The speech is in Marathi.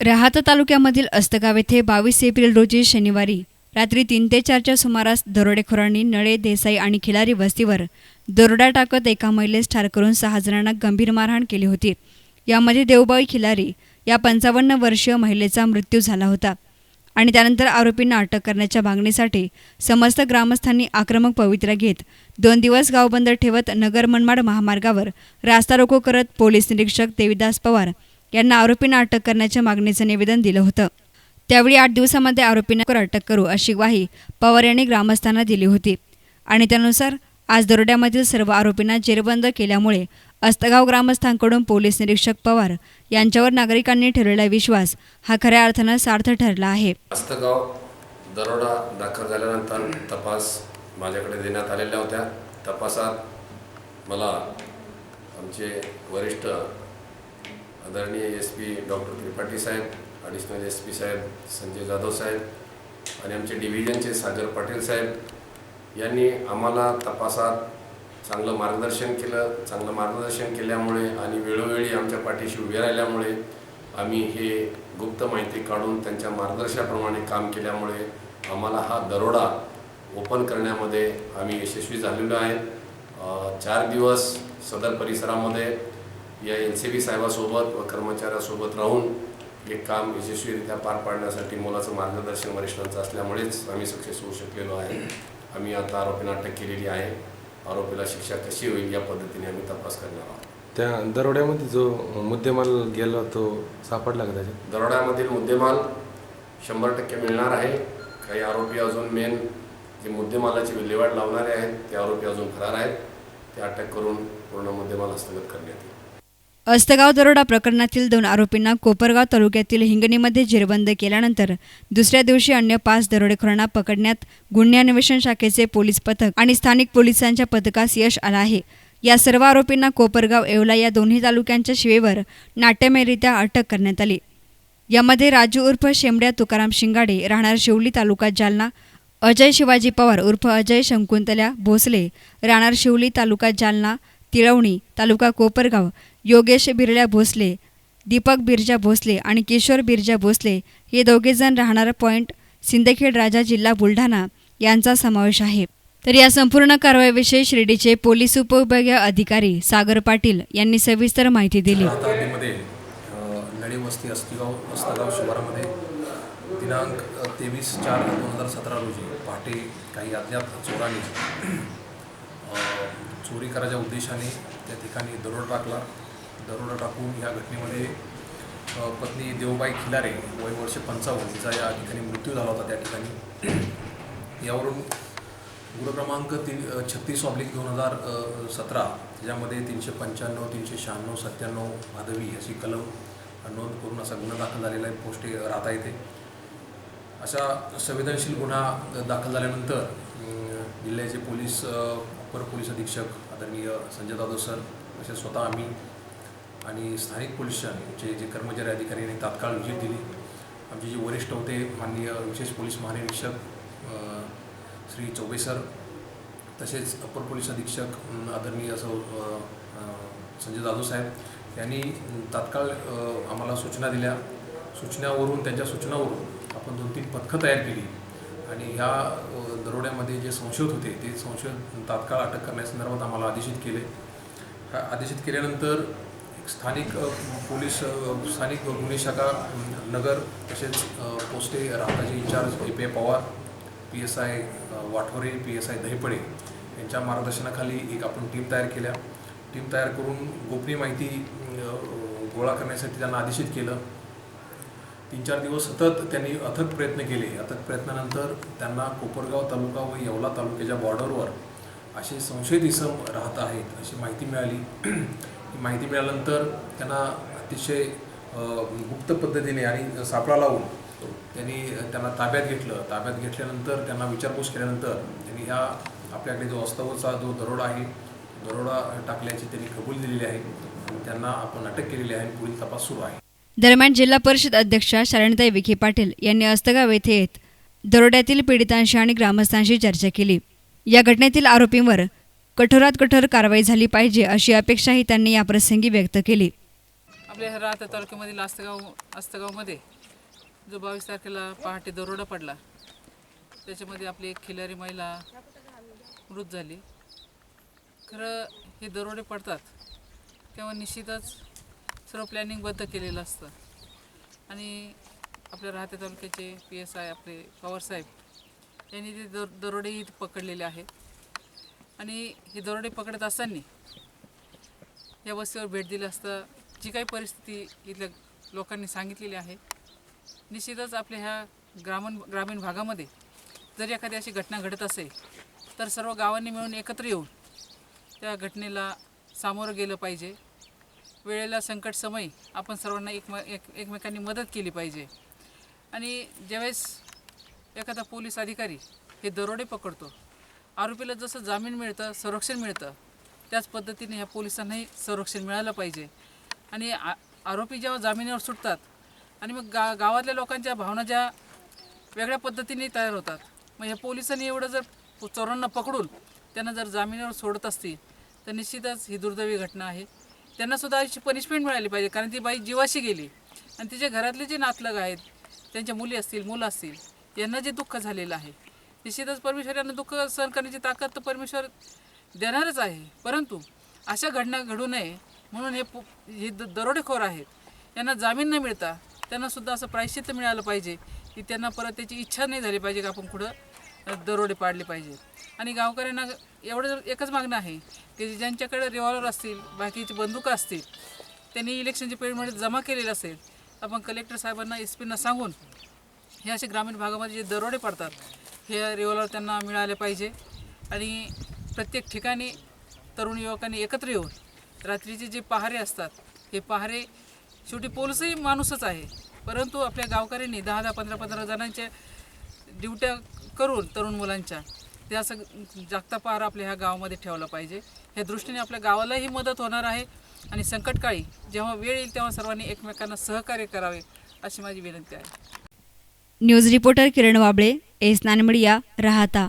राहाता तालुक्यामधील अस्तगाव येथे 22 एप्रिल रोजी शनिवारी रात्री 3 ते 4च्या सुमारास दरोडेखोरांनी नळे, देसाई आणि खिलारी वस्तीवर दरोडा टाकत एका महिलेस ठार करून 6 जणांना गंभीर मारहाण केली होती। यामध्ये देवबाई खिलारी या 55 वर्षीय महिलेचा मृत्यू झाला होता आणि त्यानंतर आरोपींना अटक करण्याच्या मागणीसाठी समस्त ग्रामस्थांनी आक्रमक पवित्रा घेत 2 दिवस गाव बंद ठेवत नगर मनमाड महामार्गावर रास्ता रोको करत पोलीस निरीक्षक देविदास पवार यांना आरोपींना अटक करण्याच्या मागणीचं निवेदन दिलं होतं। त्यावेळी 8 दिवसांमध्ये आरोपींना अटक करू अशी ग्वाही पवार यांनी ग्रामस्थांना दिली होती आणि त्यानुसार आज दरोड्यामधील सर्व आरोपींना जेरबंद केल्यामुळे अस्तगाव ग्रामस्थांकडून पोलीस निरीक्षक पवार यांच्यावर नागरिकांनी ठेवलेला विश्वास हा खऱ्या अर्थानं सार्थ ठरला आहे। अस्तगाव दरोडा दाखल झाल्यानंतर तपास माझ्याकडे देण्यात आलेल्या होत्या। तपासात मला आमचे वरिष्ठ आदरणीय एसपी डॉक्टर त्रिपाठी साहेब, ॲडिशनल एसपी साहेब संजय जाधव साहेब आणि आमचे डिव्हिजनचे सागर पाटील साहेब यांनी आम्हाला तपासात चांगलं मार्गदर्शन केल्यामुळे आणि वेळोवेळी आमच्या पाठीशी उभे राहिल्यामुळे आम्ही हे गुप्त माहिती काढून त्यांच्या मार्गदर्शनाप्रमाणे काम केल्यामुळे आम्हाला हा दरोडा ओपन करण्यामध्ये आम्ही यशस्वी झालेलो आहे। 4 दिवस सदर परिसरामध्ये या NCB साहेबासोबत व कर्मचाऱ्यासोबत राहून हे काम यशस्वीरित्या पार पाडण्यासाठी मोलाचं मार्गदर्शन वरिष्ठांचं असल्यामुळेच आम्ही सक्सेस होऊ शकलेलो आहे। आम्ही आता आरोपींना अटक केलेली आहे। आरोपीला शिक्षा कशी होईल या पद्धतीने आम्ही तपास करणार आहोत। त्या दरोड्यामध्ये जो मुद्देमाल गेला तो सापडला का? त्याच्यात दरोड्यामधील मुद्देमाल 100% मिळणार आहे। काही आरोपी अजून मेन जे मुद्देमालाची विल्हेवाट लावणारे आहेत ते आरोपी अजून फरार आहेत। ते अटक करून पूर्ण मुद्देमाल हस्तगत करण्यात येईल। अस्तगाव दरोडा प्रकरणातील 2 आरोपींना कोपरगाव तालुक्यातील हिंगणीमध्ये जेरबंद केल्यानंतर दुसऱ्या दिवशी अन्य 5 दरोडेखोरांना पकडण्यात गुन्हे अन्वेषण शाखेचे पोलीस पथक आणि स्थानिक पोलिसांच्या पथकास यश आलं आहे। या सर्व आरोपींना कोपरगाव, येवला या दोन्ही तालुक्यांच्या शिवेवर नाट्यमयरित्या अटक करण्यात आली। यामध्ये राजू उर्फ शेंबड्या तुकाराम शिंगाडे राहणार शिवली तालुका जालना, अजय शिवाजी पवार उर्फ अजय शंकुंतल्या भोसले राहणार शिवली तालुका जालना, तिळवणी तालुका कोपरगाव, योगेश बिरल्या भोसले, दीपक बिरजा भोसले आणि किशोर बिरजा भोसले हे दोघेजण राहणार पॉइंट सिंदखेड राजा जिल्हा बुलढाणा यांचा समावेश आहे। तर या संपूर्ण कारवाईविषयी शिर्डीचे पोलीस उपविभागीय अधिकारी सागर पाटील यांनी सविस्तर माहिती दिली। नळी वस्ती अस्तगाव शिवारामध्ये दिनांक 23/4/2017 रोजी पहाटे काही अज्ञात चोरांनी चोरी करायच्या उद्देशाने त्या ठिकाणी दरोडा टाकून या घटनेमध्ये पत्नी देवबाई खिलारे वय वर्ष 55 तिचा या ठिकाणी मृत्यू झाला होता। त्या ठिकाणी यावरून गुन्हा क्रमांक 36/2017 ज्यामध्ये 395, 396, 97 भादवी अशी कलम नोंद करून असा गुन्हा दाखल झालेला आहे। पोस्ट राहता येथे अशा संवेदनशील गुन्हा दाखल झाल्यानंतर जिल्ह्याचे पोलीस अपर पोलीस अधीक्षक आदरणीय संजय जाधव सर असे स्वतः आम्ही आणि स्थानिक पोलिसांचे जे कर्मचारी अधिकारी यांनी तात्काळ व्हिजिट दिली। आमचे जे वरिष्ठ होते माननीय विशेष पोलीस महानिरीक्षक श्री चौबे सर तसेच अपर पोलीस अधीक्षक आदरणीय संजय जाधव साहेब यांनी तात्काळ आम्हाला सूचना दिल्या। त्यांच्या सूचनावरून आपण 2-3 पथकं तयार केली आणि ह्या दरोड्यामध्ये जे संशयित होते ते संशयित तात्काळ अटक करण्यासंदर्भात आम्हाला आदेशित केले। आदेशित केल्यानंतर स्थानिक गुन्हे शाखा नगर तसेच पोस्टे राहताचे incharge API Pawar, PSI Wathore, PSI Dahipade यांच्या मार्गदर्शनाखाली एक आपण टीम तयार केल्या। टीम तयार करून गोपनीय माहिती गोळा करण्यासाठी त्यांना आदेशित केलं। 3-4 दिवस सतत त्यांनी अथक प्रयत्न केले। अथक प्रयत्नानंतर त्यांना कोपरगाव तालुका व येवला तालुक्याच्या बॉर्डरवर असे संशयित इसम राहत आहेत अशी माहिती मिळाली। ही माहिती मिळाल्यानंतर त्यांना अतिशय गुप्त पद्धतीने आणि सापळा लावून त्यांना ताब्यात घेतलं। ताब्यात घेतल्यानंतर त्यांना विचारपूस केल्यानंतर त्यांनी ह्या आपल्याकडे जो अस्तगावचा जो दरोडा टाकल्याची त्यांनी कबूल दिलेली आहे आणि त्यांना आपण अटक केलेली आहे। पुढील तपास सुरू आहे। दरम्यान जिल्हा परिषद अध्यक्षा शालिनीताई विखे पाटील यांनी अस्तगाव येथे येत दरोड्यातील पीडितांशी आणि ग्रामस्थांशी चर्चा केली। या घटनेतील आरोपींवर कठोरात कठोर कारवाई झाली पाहिजे अशी अपेक्षाही त्यांनी याप्रसंगी व्यक्त केली। आपल्या ह्या राहता तालुक्यामधील आस्तगावमध्ये जो 22 तारखेला पहाटे दरोडा पडला, त्याच्यामध्ये आपली एक खिलारी महिला मृत झाली. खरं हे दरोडे पडतात तेव्हा निश्चितच सर्व प्लॅनिंगबद्ध केलेलं असतं आणि आपल्या राहत्या तालुक्याचे PSI आपले पवारसाहेब यांनी ते दरोडेही पकडलेले आहेत. आणि हे दरोडे पकडत असताना या वस्तीवर भेट दिली असता जी काही परिस्थिती इथल्या लोकांनी सांगितलेली आहे, निश्चितच आपल्या ह्या ग्रामीण भागामध्ये जर एखादी अशी घटना घडत असेल तर सर्व गावांनी मिळून एकत्र येऊन त्या घटनेला सामोरं गेलं पाहिजे. वेळेला संकट समयी आपण सर्वांना एकमेकांनी मदत केली पाहिजे. आणि ज्यावेळेस एखादा पोलीस अधिकारी हे दरोडे पकडतो, आरोपीला जसं जामीन मिळतं, संरक्षण मिळतं, त्याच पद्धतीने ह्या पोलिसांनाही संरक्षण मिळालं पाहिजे. आणि आरोपी जेव्हा जामिनावर सुटतात आणि मग गावातल्या लोकांच्या भावना ज्या वेगळ्या पद्धतीने तयार होतात, मग ह्या पोलिसांनी एवढं जर चोरांना पकडून त्यांना जर जामिनावर सोडत असतील तर निश्चितच ही दुर्दैवी घटना आहे. त्यांनासुद्धा अशी पनिशमेंट मिळाली पाहिजे, कारण ती बाई जीवाशी गेली आणि तिच्या घरातले जे नातलग आहेत, त्यांच्या मुली असतील, मुलं असतील, यांना जे दुःख झालेलं आहे, निश्चितच परमेश्वर यांना दुःख सहन करण्याची ताकद तर परमेश्वर देणारच आहे. परंतु अशा घटना घडू नये म्हणून हे दरोडेखोर आहेत, यांना जामीन न मिळता त्यांनासुद्धा असं प्रायश्चित्त मिळालं पाहिजे की त्यांना परत त्याची इच्छा नाही झाली पाहिजे की आपण पुढं दरोडे पाडले पाहिजे. आणि गावकऱ्यांना एवढं एकच मागणं आहे की ज्यांच्याकडे रिव्हॉल्वर असतील, बाकीची बंदुका असतील, त्यांनी इलेक्शनच्या पिरियडमध्ये जमा केलेलं असेल, आपण कलेक्टर साहेबांना SP ना सांगून हे असे ग्रामीण भागामध्ये जे दरोडे पडतात हे रिव्हॉल्वर त्यांना मिळाले पाहिजे. आणि प्रत्येक ठिकाणी तरुण युवकांनी एकत्र येऊन रात्रीचे जे पहारे असतात, हे पहारे शेवटी पोलीसही माणूसच आहे, परंतु आपल्या गावकऱ्यांनी 10-10, 15-15 जणांच्या ड्युट्या करून तरुण मुलांच्या ते असं जागता पहारा आपल्या ह्या गावामध्ये ठेवला पाहिजे. ह्या दृष्टीने आपल्या गावालाही मदत होणार आहे आणि संकटकाळी जेव्हा वेळ येईल तेव्हा सर्वांनी एकमेकांना सहकार्य करावे अशी माझी विनंती आहे. न्यूज रिपोर्टर किरण वाबळे, एस नानमडिया, राहता.